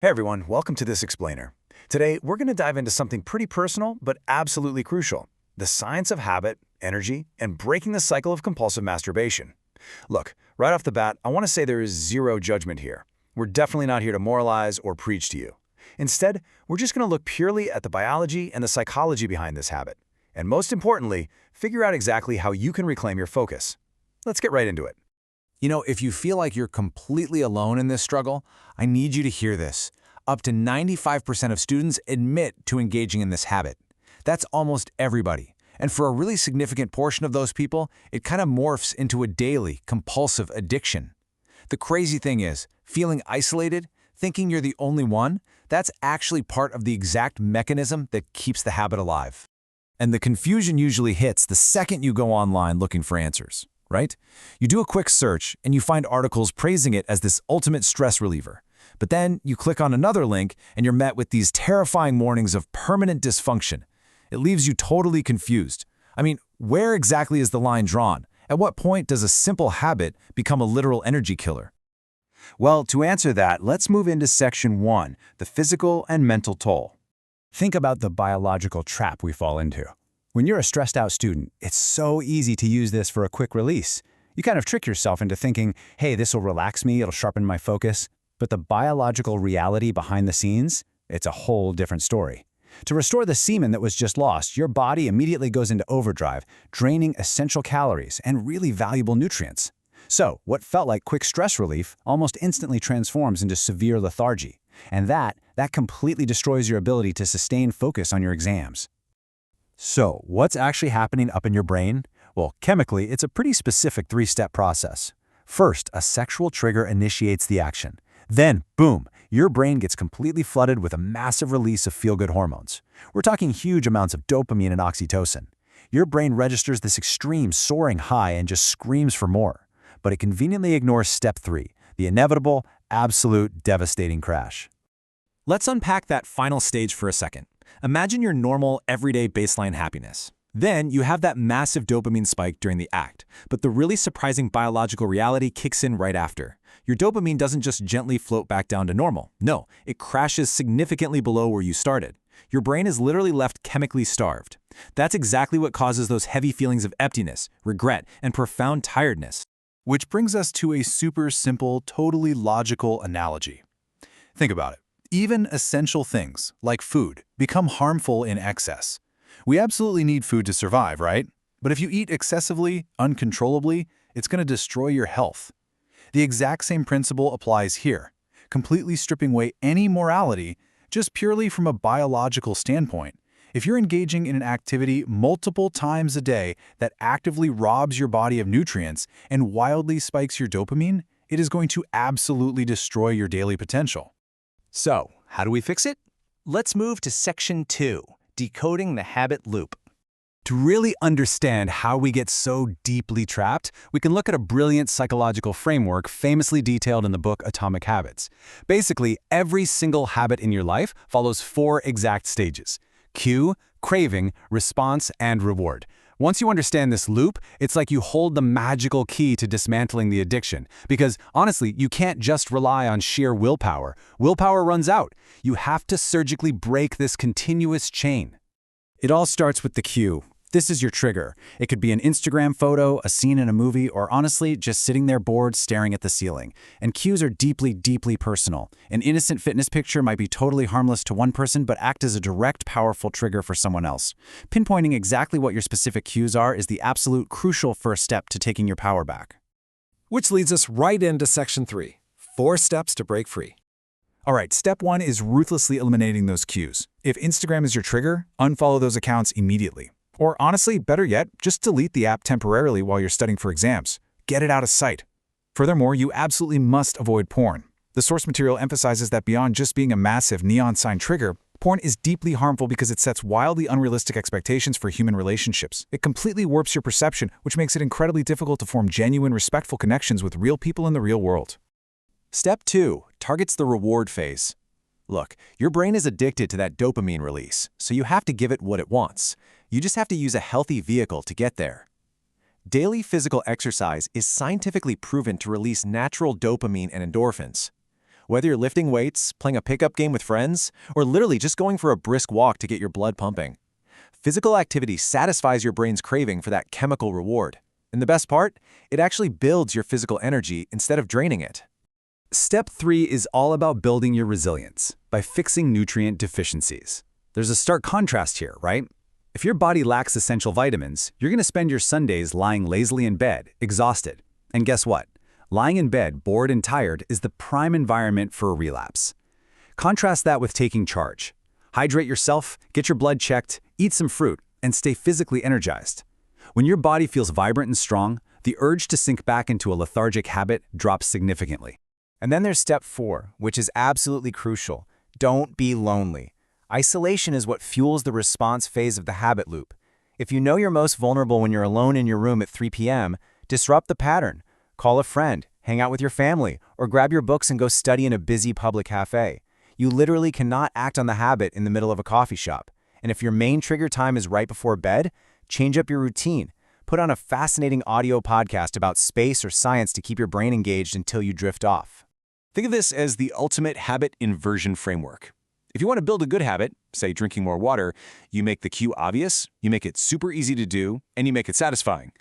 Hey everyone, welcome to this explainer. Today, we're going to dive into something pretty personal, but absolutely crucial: the science of habit, energy, and breaking the cycle of compulsive masturbation. Look, right off the bat, I want to say there is zero judgment here. We're definitely not here to moralize or preach to you. Instead, we're just going to look purely at the biology and the psychology behind this habit. And most importantly, figure out exactly how you can reclaim your focus. Let's get right into it. If you feel like you're completely alone in this struggle, I need you to hear this. Up to 95% of students admit to engaging in this habit. That's almost everybody. And for a really significant portion of those people, it kind of morphs into a daily, compulsive addiction. The crazy thing is, feeling isolated, thinking you're the only one, that's actually part of the exact mechanism that keeps the habit alive. And the confusion usually hits the second you go online looking for answers. Right? You do a quick search and you find articles praising it as this ultimate stress reliever. But then you click on another link and you're met with these terrifying warnings of permanent dysfunction. It leaves you totally confused. I mean, where exactly is the line drawn? At what point does a simple habit become a literal energy killer? Well, to answer that, let's move into Section 1, the physical and mental toll. Think about the biological trap we fall into. When you're a stressed out student, it's so easy to use this for a quick release. You kind of trick yourself into thinking, hey, this will relax me, it'll sharpen my focus. But the biological reality behind the scenes, it's a whole different story. To restore the semen that was just lost, your body immediately goes into overdrive, draining essential calories and really valuable nutrients. So, what felt like quick stress relief almost instantly transforms into severe lethargy. And that completely destroys your ability to sustain focus on your exams. So, what's actually happening up in your brain? Well, chemically, it's a pretty specific three-step process. First, a sexual trigger initiates the action. Then, boom, your brain gets completely flooded with a massive release of feel-good hormones. We're talking huge amounts of dopamine and oxytocin. Your brain registers this extreme soaring high and just screams for more. But it conveniently ignores step 3, the inevitable, absolute, devastating crash. Let's unpack that final stage for a second. Imagine your normal, everyday baseline happiness. Then you have that massive dopamine spike during the act, but the really surprising biological reality kicks in right after. Your dopamine doesn't just gently float back down to normal. No, it crashes significantly below where you started. Your brain is literally left chemically starved. That's exactly what causes those heavy feelings of emptiness, regret, and profound tiredness. Which brings us to a super simple, totally logical analogy. Think about it. Even essential things, like food, become harmful in excess. We absolutely need food to survive, right? But if you eat excessively, uncontrollably, it's going to destroy your health. The exact same principle applies here, completely stripping away any morality, just purely from a biological standpoint. If you're engaging in an activity multiple times a day that actively robs your body of nutrients and wildly spikes your dopamine, it is going to absolutely destroy your daily potential. So, how do we fix it? Let's move to Section 2, decoding the habit loop. To really understand how we get so deeply trapped, we can look at a brilliant psychological framework famously detailed in the book Atomic Habits. Basically, every single habit in your life follows 4 exact stages: cue, craving, response, and reward. Once you understand this loop, it's like you hold the magical key to dismantling the addiction. Because honestly, you can't just rely on sheer willpower. Willpower runs out. You have to surgically break this continuous chain. It all starts with the cue. This is your trigger. It could be an Instagram photo, a scene in a movie, or honestly, just sitting there bored staring at the ceiling. And cues are deeply, deeply personal. An innocent fitness picture might be totally harmless to one person, but act as a direct, powerful trigger for someone else. Pinpointing exactly what your specific cues are is the absolute crucial first step to taking your power back. Which leads us right into Section 3, 4 steps to break free. All right, step 1 is ruthlessly eliminating those cues. If Instagram is your trigger, unfollow those accounts immediately. Or honestly, better yet, just delete the app temporarily while you're studying for exams. Get it out of sight. Furthermore, you absolutely must avoid porn. The source material emphasizes that beyond just being a massive neon sign trigger, porn is deeply harmful because it sets wildly unrealistic expectations for human relationships. It completely warps your perception, which makes it incredibly difficult to form genuine, respectful connections with real people in the real world. Step 2 targets the reward phase. Look, your brain is addicted to that dopamine release, so you have to give it what it wants. You just have to use a healthy vehicle to get there. Daily physical exercise is scientifically proven to release natural dopamine and endorphins. Whether you're lifting weights, playing a pickup game with friends, or literally just going for a brisk walk to get your blood pumping. Physical activity satisfies your brain's craving for that chemical reward. And the best part? It actually builds your physical energy instead of draining it. Step 3 is all about building your resilience by fixing nutrient deficiencies. There's a stark contrast here, right? If your body lacks essential vitamins, you're going to spend your Sundays lying lazily in bed, exhausted. And guess what? Lying in bed, bored and tired, is the prime environment for a relapse. Contrast that with taking charge. Hydrate yourself, get your blood checked, eat some fruit, and stay physically energized. When your body feels vibrant and strong, the urge to sink back into a lethargic habit drops significantly. And then there's step 4, which is absolutely crucial. Don't be lonely. Isolation is what fuels the response phase of the habit loop. If you know you're most vulnerable when you're alone in your room at 3 p.m., disrupt the pattern. Call a friend, hang out with your family, or grab your books and go study in a busy public cafe. You literally cannot act on the habit in the middle of a coffee shop. And if your main trigger time is right before bed, change up your routine. Put on a fascinating audio podcast about space or science to keep your brain engaged until you drift off. Think of this as the ultimate habit inversion framework. If you want to build a good habit, say drinking more water, you make the cue obvious, you make it super easy to do, and you make it satisfying.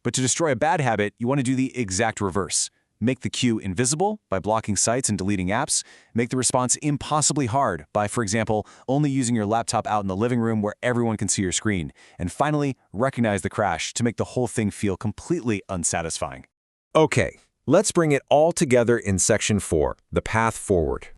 But to destroy a bad habit, you want to do the exact reverse. Make the cue invisible by blocking sites and deleting apps. Make the response impossibly hard by, for example, only using your laptop out in the living room where everyone can see your screen. And finally, recognize the crash to make the whole thing feel completely unsatisfying. Okay, let's bring it all together in section 4, the path forward.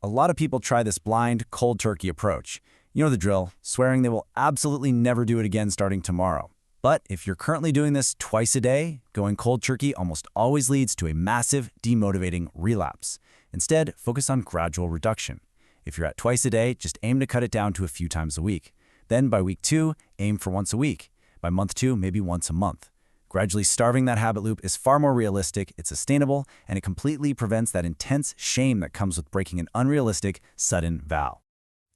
A lot of people try this blind, cold turkey approach. You know the drill, swearing they will absolutely never do it again starting tomorrow. But if you're currently doing this twice a day, going cold turkey almost always leads to a massive, demotivating relapse. Instead, focus on gradual reduction. If you're at twice a day, just aim to cut it down to a few times a week. Then by week 2, aim for once a week. By month 2, maybe once a month. Gradually starving that habit loop is far more realistic, it's sustainable, and it completely prevents that intense shame that comes with breaking an unrealistic, sudden vow.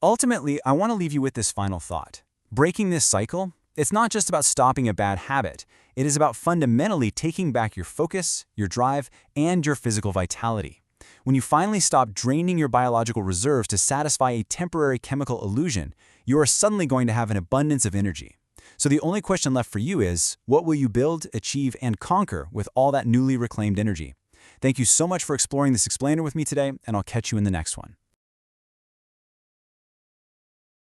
Ultimately, I want to leave you with this final thought. Breaking this cycle, it's not just about stopping a bad habit. It is about fundamentally taking back your focus, your drive, and your physical vitality. When you finally stop draining your biological reserves to satisfy a temporary chemical illusion, you are suddenly going to have an abundance of energy. So the only question left for you is, what will you build, achieve, and conquer with all that newly reclaimed energy? Thank you so much for exploring this explainer with me today, and I'll catch you in the next one.